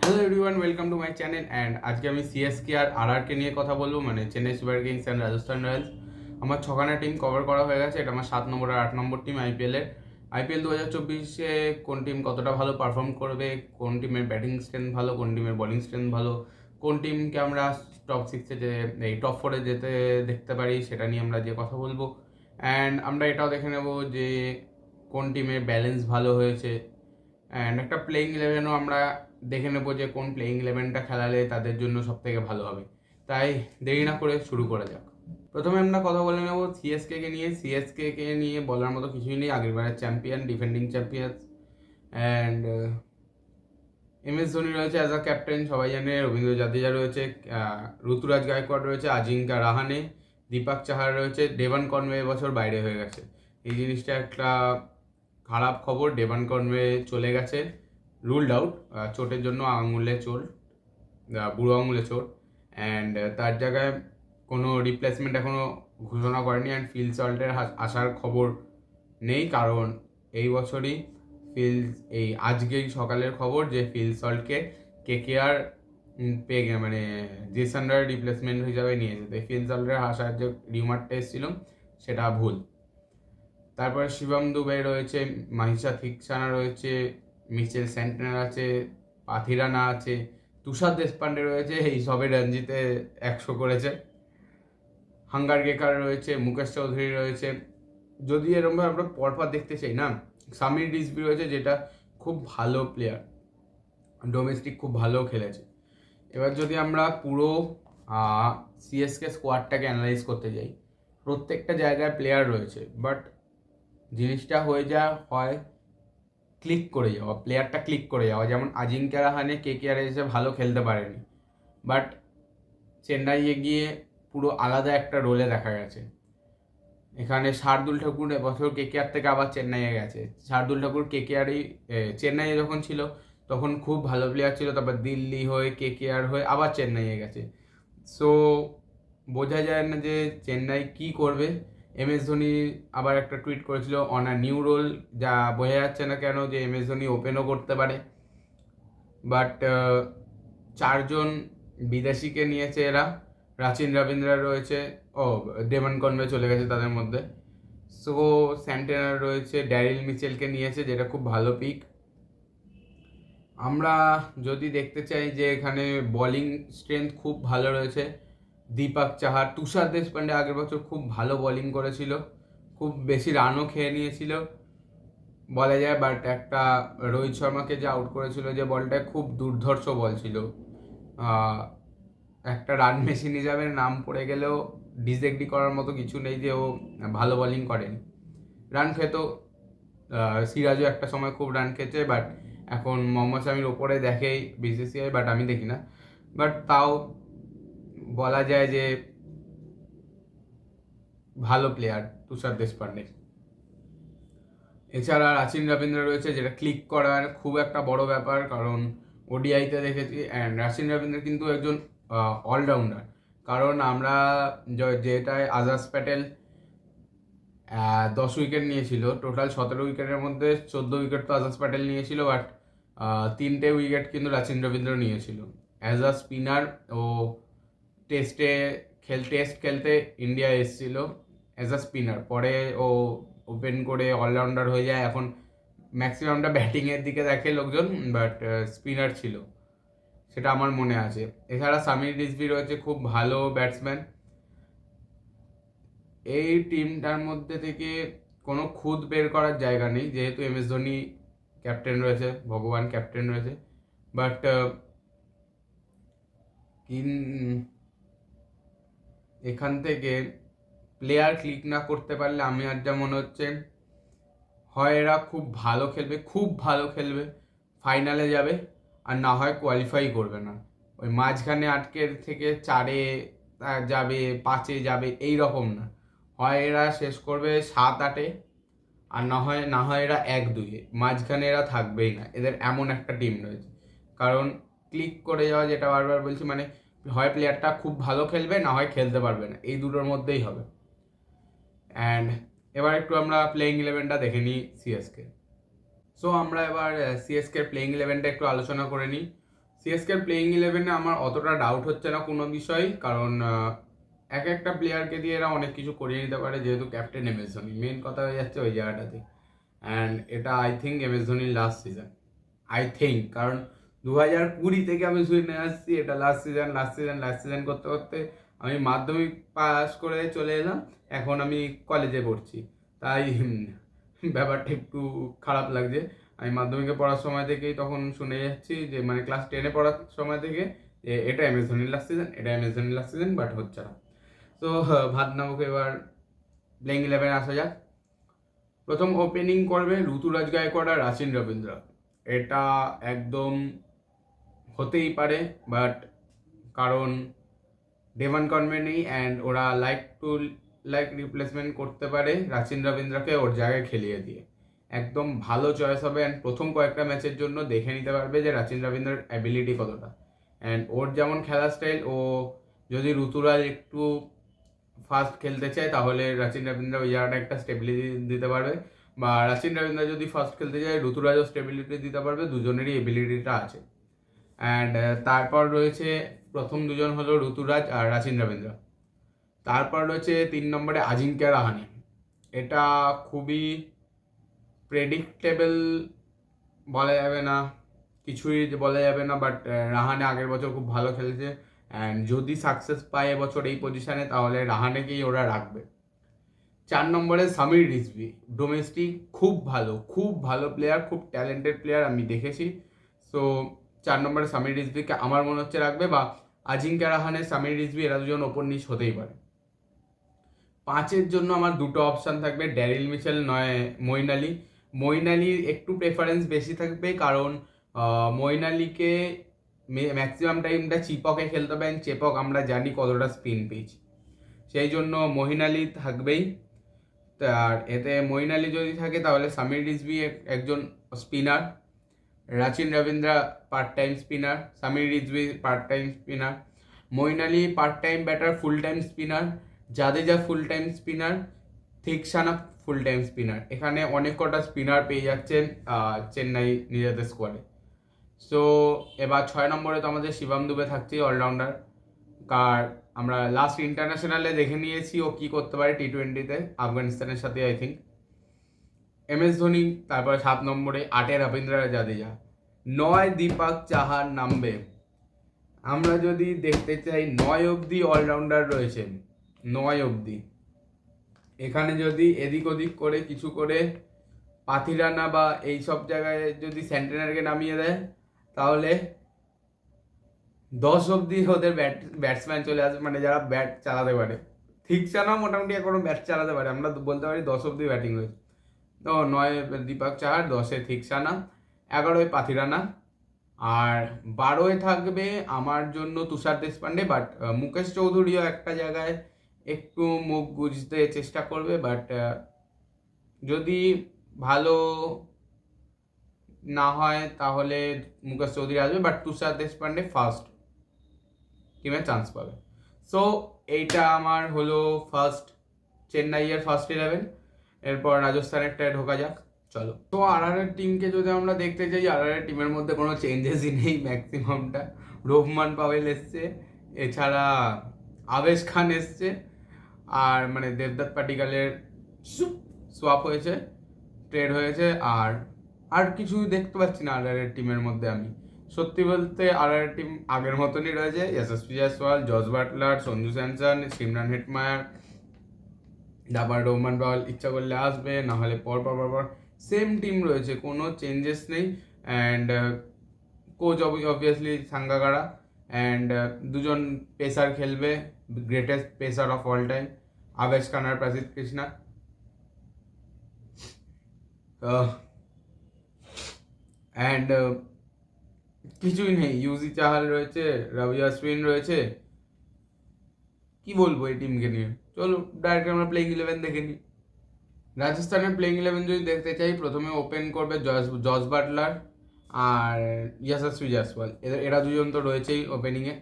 Hello everyone, welcome to my channel. And আজকে আমি CSK আর আরআরকে নিয়ে কথা বলবো, মানে Chennai Super Kings and Rajasthan Royals. আমার ছখানা টিম কভার করা হয়ে গেছে। এটা আমার 7 নম্বর আর 8 নম্বর টিম আইপিএলের। আইপিএল 2024-এ কোন টিম কতটা ভালো পারফর্ম করবে, কোন টিমের ব্যাটিং স্ট্রেংথ ভালো, কোন টিমের বোলিং স্ট্রেংথ ভালো, কোন টিমকে আমরা টপ 6-এ এই টপ 4-এ যেতে দেখতে পারি, সেটা নিয়ে আমরা যে কথা বলবো। অ্যান্ড আমরা এটাও দেখে নেব যে কোন টিমের ব্যালেন্স ভালো হয়েছে। অ্যান্ড একটা প্লেইং ইলেভেনও আমরা দেখে নেবো যে কোন প্লেইং ইলেভেনটা খেলালে তাদের জন্য সব থেকে ভালো হবে। তাই দেরি না করে শুরু করা যাক। প্রথমে আমরা কথা বলে নেব সিএসকে কে নিয়ে বলার মতো কিছুই নেই। আগেরবারের champion, defending champions. And MS Dhoni রয়েছে অ্যাজ আ ক্যাপ্টেন, সবাই জানে। রবীন্দ্র জাদেজা রয়েছে, ঋতুরাজ গায়কোয়াড় রয়েছে, আজিঙ্কা রাহানে, দীপক চাহার রয়েছে। ডেভান কনওয়ে এবছর বাইরে হয়ে গেছে। এই জিনিসটা একটা খারাপ খবর। ডেভান কনওয়ে চলে গেছে, রুলড আউট, চোটের জন্য, আঙুলে চোট, বুড়ো আঙুলে চোট। অ্যান্ড তার জায়গায় কোনো রিপ্লেসমেন্ট এখনও ঘোষণা করেনি। অ্যান্ড ফিল সল্টের আসার খবর নেই, কারণ এই বছরই আজকেই সকালের খবর যে ফিল সল্টকে কেকেআর মানে জেসনরার রিপ্লেসমেন্ট হিসাবে নিয়েছে। তাই ফিল সল্টের আসার যে রিউমারটা এসেছিল সেটা ভুল। তারপরে শিবম দুবে রয়েছে, মাহিসা থিকসানা রয়েছে, মিচেল স্যান্টনার আছে, পাথিরানা আছে, তুষার দেশপান্ডে রয়েছে, এই সবে রঞ্জিতে 100 করেছে। হাঙ্গার গেকার রয়েছে, মুকেশ চৌধুরী রয়েছে। যদি এরকমভাবে আমরা পরপর দেখতে চাই না, সামির রিজভি রয়েছে, যেটা খুব ভালো প্লেয়ার, ডোমেস্টিক খুব ভালো খেলেছে। এবার যদি আমরা পুরো সিএসকে স্কোয়াডটাকে অ্যানালাইজ করতে যাই, প্রত্যেকটা জায়গায় প্লেয়ার রয়েছে, বাট জিনিসটা হয় ক্লিক করে যাওয়া, প্লেয়ারটা ক্লিক করে যাওয়া। যেমন আজিঙ্কা রাহানে কেকেআর এসে ভালো খেলতে পারেনি, বাট চেন্নাইয়ে গিয়ে পুরো আলাদা একটা রোলে দেখা গেছে। এখানে শার্দুল ঠাকুর এবছর কেকেআর থেকে আবার চেন্নাইয়ে গেছে। শার্দুল ঠাকুর কেকেআরই চেন্নাইয়ে যখন ছিল তখন খুব ভালো প্লেয়ার ছিল, তারপর দিল্লি হয়ে কেকেআর হয়ে আবার চেন্নাইয়ে গেছে। সো বোঝা যায় না যে চেন্নাই কি করবে। MS ধোনি আবার একটা টুইট করেছিল অন আ নিউ রোল, যা বোঝা যাচ্ছে না কেন যে MS ধোনি ওপেনও করতে পারে। বাট 4 জন বিদেশিকে নিয়েছে এরা। রাচিন রবীন্দ্রা রয়েছে, ডেভান কনওয়ে চলে গেছে তাদের মধ্যে। সো স্যান্টেনার রয়েছে, ড্যারিল মিচেলকে নিয়েছে, যেটা খুব ভালো পিক। আমরা যদি দেখতে চাই যে এখানে বোলিং স্ট্রেংথ খুব ভালো রয়েছে, দীপক চাহার, তুষার দেশপান্ডে আগের বছর খুব ভালো বোলিং করেছিল, খুব বেশি রানও খেয়ে নিয়েছিল বলা যায়। বাট একটা রোহিত শর্মাকে যে আউট করেছিল যে বলটা, খুব দুর্ধর্ষ বল ছিল। একটা রান মেশিন হিসাবে নাম পড়ে গেলেও ডিসএগ্রি করার মতো কিছু নেই যে ও ভালো বোলিং করেনি। রান খেত, সিরাজও একটা সময় খুব রান খেয়েছে, বাট এখন মোহাম্মদ শামির ওপরে দেখেই বিসিসিআই, বাট আমি দেখি না। বাট তাও বলা যায় যে ভালো প্লেয়ার তুষার দেশপান্ডে। এছাড়া রাচিন রবীন্দ্র রয়েছে, যেটা ক্লিক করার খুব একটা বড় ব্যাপার, কারণ ওডিআইতে দেখেছি। অ্যান্ড রাচিন রবীন্দ্র কিন্তু একজন অলরাউন্ডার, কারণ আমরা যেটায় আজাজ প্যাটেল 10 উইকেট নিয়েছিল, টোটাল 17 উইকেটের মধ্যে 14 উইকেট তো আজাজ প্যাটেল নিয়েছিল, বাট 3টে উইকেট কিন্তু রাচিন রবীন্দ্র নিয়েছিল। অ্যাজ আ স্পিনার ও টেস্ট খেলতে ইন্ডিয়া এসেছিল অ্যাজ আ স্পিনার, পরে ও ওপেন করে অলরাউন্ডার হয়ে যায়। এখন ম্যাক্সিমামটা ব্যাটিংয়ের দিকে দেখে লোকজন, বাট স্পিনার ছিল, সেটা আমার মনে আছে। এছাড়া সামির রিজভি রয়েছে, খুব ভালো ব্যাটসম্যান। এই টিমটার মধ্যে থেকে কোনো খুঁত বের করার জায়গা নেই, যেহেতু MS ধোনি ক্যাপ্টেন রয়েছে, ভগবান ক্যাপ্টেন রয়েছে। বাট এখান থেকে প্লেয়ার ক্লিক না করতে পারলে আমি আর যা মনে হচ্ছে, হয় এরা খুব ভালো খেলবে, ফাইনালে যাবে, আর না হয় কোয়ালিফাই করবে না, ওই মাঝখানে আটকে থেকে 4-এ যাবে, 5-এ যাবে, এই রকম না। হয় এরা শেষ করবে 7-8-এ, আর না হয় এরা 1-2-এ, মাঝখানে এরা থাকবেই না। এদের এমন একটা টিম রয়েছে। কারণ ক্লিক করে যাওয়া, যেটা বারবার বলছি, মানে হয় প্লেয়ারটা খুব ভালো খেলবে, না হয় খেলতে পারবে না, এই দুটোর মধ্যেই হবে। অ্যান্ড এবার একটু আমরা প্লেইং ইলেভেনটা দেখে নিই সিএসকে। সো আমরা এবার সিএসকে প্লেইং ইলেভেনটা একটু আলোচনা করে নিই। সিএসকে প্লেইং 11-এ আমার অতটা ডাউট হচ্ছে না কোনো বিষয়, কারণ এক একটা প্লেয়ারকে দিয়ে এরা অনেক কিছু করিয়ে নিতে পারে, যেহেতু captain M S Dhoni. Main কথা হয়ে যাচ্ছে ওই জায়গাটাতে। অ্যান্ড এটা আই থিঙ্ক এম এস ধোনির লাস্ট সিজন, আই থিঙ্ক, কারণ 2020 থেকে আমি শুনে আসছি এটা লাস্ট সিজন করতে করতে আমি মাধ্যমিক পাস করে চলে এলাম, এখন আমি কলেজে পড়ছি, তাই ব্যাপারটা একটু খারাপ লাগছে। আমি মাধ্যমিকে পড়ার সময় থেকেই তখন শুনে যাচ্ছি যে মানে ক্লাস 10-এ পড়ার সময় থেকে যে এটা এম এস ধোনির লাস্ট সিজন, বাট হচ্ছে না। তো ভাত নামক এবার প্লেইং 11 আসা যাক। প্রথম ওপেনিং করবে ঋতুরাজ গায়কোয়াড় আর রাচিন রবীন্দ্র। এটা একদম হতেই পারে, বাট কারণ ডেভান কনওয়ে নেই অ্যান্ড ওরা লাইক রিপ্লেসমেন্ট করতে পারে রাচিন রবীন্দ্রকে ওর জায়গায় খেলিয়ে দিয়ে। একদম ভালো চয়েস হবে অ্যান্ড প্রথম কয়েকটা ম্যাচের জন্য দেখে নিতে পারবে যে রাচিন রবীন্দ্রের অ্যাবিলিটি কতটা। অ্যান্ড ওর যেমন খেলার স্টাইল, ও যদি ঋতুরাজ একটু ফাস্ট খেলতে চায় তাহলে রাচিন রবীন্দ্র ওই জায়গাটা একটা স্টেবিলিটি দিতে পারবে, বা রাচিন রবীন্দ্র যদি ফাস্ট খেলতে চায় ঋতুরাজও স্টেবিলিটি দিতে পারবে, দুজনেরই এবিলিটিটা আছে। অ্যান্ড তারপর রয়েছে প্রথম দুজন হলো ঋতুরাজ আর রাচিন রবীন্দ্র। তারপর রয়েছে 3 নম্বরে আজিঙ্ক্য রাহানে। এটা খুবই প্রেডিক্টেবল বলা যাবে না, কিছুই বলা যাবে না, বাট রাহানে আগের বছর খুব ভালো খেলেছে অ্যান্ড যদি সাকসেস পায় এবছর এই পজিশনে তাহলে রাহানেকেই ওরা রাখবে। 4 নম্বরে সামির রিজভি, ডোমেস্টিক খুব ভালো প্লেয়ার, খুব ট্যালেন্টেড প্লেয়ার আমি দেখেছি। সো 4 নম্বরে সামির রিজভিকে আমার মনে হচ্ছে রাখবে, বা আজিঙ্ক্য রাহানে সামির রিজভি এরা দুজন ওপর নিচ হতেই পারে। 5-এর জন্য আমার দুটো অপশান থাকবে, ড্যারিল মিচেল নয় মঈন আলী। মঈন আলীর একটু প্রেফারেন্স বেশি থাকবে, কারণ মঈন আলীকে ম্যাক্সিমাম টাইমটা চিপকে খেলতে হবে, চেপক আমরা জানি কতটা স্পিন পিচ, সেই জন্য মঈন আলী থাকবেই। আর এতে মঈন আলী যদি থাকে তাহলে সামির রিজভি একজন spinner, Rachin Ravindra part time spinner, Sameer Rizvi part time spinner, Moeen Ali part time batter full time spinner, Jadeja full time spinner, Theekshana full time spinner. এখানে অনেক কটা স্পিনার পেয়ে যাচ্ছেন চেন্নাই নিজেদের স্কোয়াডে। সো এবার 6 নম্বরে তো আমাদের শিবম দুবে থাকছে অলরাউন্ডার, কার আমরা লাস্ট ইন্টারন্যাশনালে দেখে নিয়েছি ও কী করতে পারে টি20-তে আফগানিস্তানের সাথে I think. M S Dhoni, তারপরে 7 নম্বরে 8-এ রবীন্দ্র জাদেজা, 9 দীপক চাহার নামবে। আমরা যদি দেখতে চাই 9 অবধি অলরাউন্ডার রয়েছেন, 9 অবধি। এখানে যদি এদিক ওদিক করে কিছু করে পাথিরানা বা এই সব জায়গায় যদি সেন্টেনারকে নামিয়ে দেয় তাহলে 10 অবধি ওদের ব্যাটসম্যান চলে আসবে, মানে যারা ব্যাট চালাতে পারে। থিকসানাও মোটামুটি এখনো ব্যাট চালাতে পারে, আমরা বলতে পারি 10 অবধি ব্যাটিং হয়েছে। তো 9 দীপক চাহার, 10-এ থিকসানা, 11-এ পাথিরানা, আর 12-এ থাকবে আমার জন্য তুষার দেশপান্ডে। বাট মুকেশ চৌধুরীও একটা জায়গায় একটু মুখ গুজতে চেষ্টা করবে, বাট যদি ভালো না হয় তাহলে মুকেশ চৌধুরী আসবে, বাট তুষার দেশপান্ডে ফার্স্ট টিমে চান্স পাবে। সো এইটা আমার হলো চেন্নাইয়ের ফার্স্ট 11। এরপর রাজস্থানেরটায় ঢোকা যাক, চলো। তো আরআরের টিমকে যদি আমরা দেখতে চাই, আরআরের টিমের মধ্যে কোনো চেঞ্জেসই নেই ম্যাক্সিমামটা। রোহমান পাওয়েল এসছে, এছাড়া আবেশ খান এসছে, আর মানে দেবদত্ত পাটিকালের সোয়াপ হয়েছে, ট্রেড হয়েছে, আর কিছু দেখতে পাচ্ছি না আরআরের টিমের মধ্যে। আমি সত্যি বলতে আরআরের টিম আগের মতনই রয়েছে, Yashasvi Jaiswal, Jos Buttler, Sanju Samson, Shimron Hetmyer, তারপর রোহমান পাওয়েল ইচ্ছা করলে আসবে, না হলে পর সেম টিম রয়েছে, কোনো চেঞ্জেস নেই। And coach obviously Sangakkara, and দুজন পেসার খেলবে, greatest pacer of all time, Avesh Khan আর প্রসিদ্ধ কৃষ্ণা। অ্যান্ড কিছুই নেই, ইউজি চাহাল রয়েছে, রবি অশ্বিন রয়েছে, কি বলবো এই টিমকে নিয়ে। চলো ডাইরেক্ট আমরা প্লেইং 11 দেখে নিই। রাজস্থানের প্লেইং 11 যদি দেখতে চাই, প্রথমে ওপেন করবে জস বাটলার আর যশস্বী জয়সওয়াল, এরা দুজন তো রয়েছেই ওপেনিংয়ে।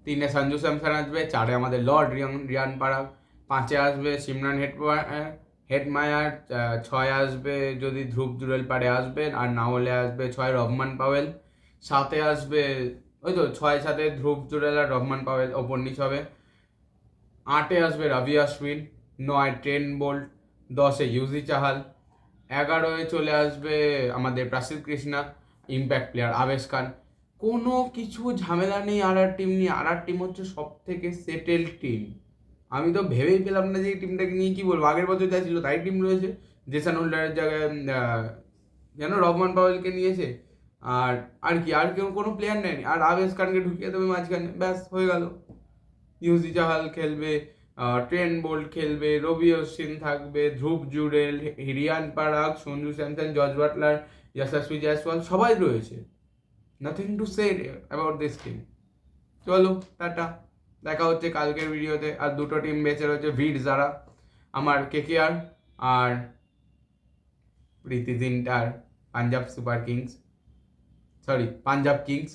3-এ সঞ্জু স্যামসন আসবে, 4-এ আমাদের লর্ড রিয়ান পারাগ, 5-এ আসবে সিমরান হেটমায়ার, 6-এ আসবে যদি ধ্রুব জুরেল পারে আসবে, আর না হলে আসবে 6-এ রহমান পাওয়েল, 7-এ আসবে ওই তো 6-7 ধ্রুব জুরেল আর রহমান পাওয়েল ওপর নিচ হবে। 8-এ আসবে রবি অশ্বিন, 9 ট্রেন্ট বোল্ট, 10-এ ইউজি চাহাল, 11-এ চলে আসবে আমাদের প্রাসিদ কৃষ্ণা, ইম্প্যাক্ট প্লেয়ার আবেশ খান। কোনো কিছু ঝামেলা নেই আর টিম নিয়ে। আর টিম হচ্ছে সব থেকে সেটেল টিম। আমি তো ভেবেই পেলাম না যে এই টিমটাকে নিয়ে কি বলবো। আগের বছর যা ছিল তাই টিম রয়েছে। জেসন হোল্ডারের জায়গায় যেন রহমান পাওয়েলকে নিয়েছে। আর আর কি, আর কেউ কোনো প্লেয়ার নেয়নি। আর আবেশ খানকে ঢুকিয়ে দেবে মাঝখানে, ব্যাস হয়ে গেল। ইউজি চাহাল খেলবে, ট্রেন্ট বোল্ট খেলবে, রবি অশ্বিন থাকবে, ধ্রুব জুরেল, রিয়ান পারাগ, সঞ্জু স্যামসন, জর্জ বাটলার, যশস্বী জয়সওয়াল সবাই রয়েছে। Nothing to say about this team. চলো টাটা, দেখা হচ্ছে কালকের ভিডিওতে। আর দুটো টিম বেঁচে রয়েছে, ভিড যারা, আমার কেকেআর আর প্রীতি জিন্টার Punjab Super Kings, sorry Punjab Kings.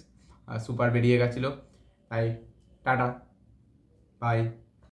Super বেরিয়ে গেছিলো, তাই টাটা বাই।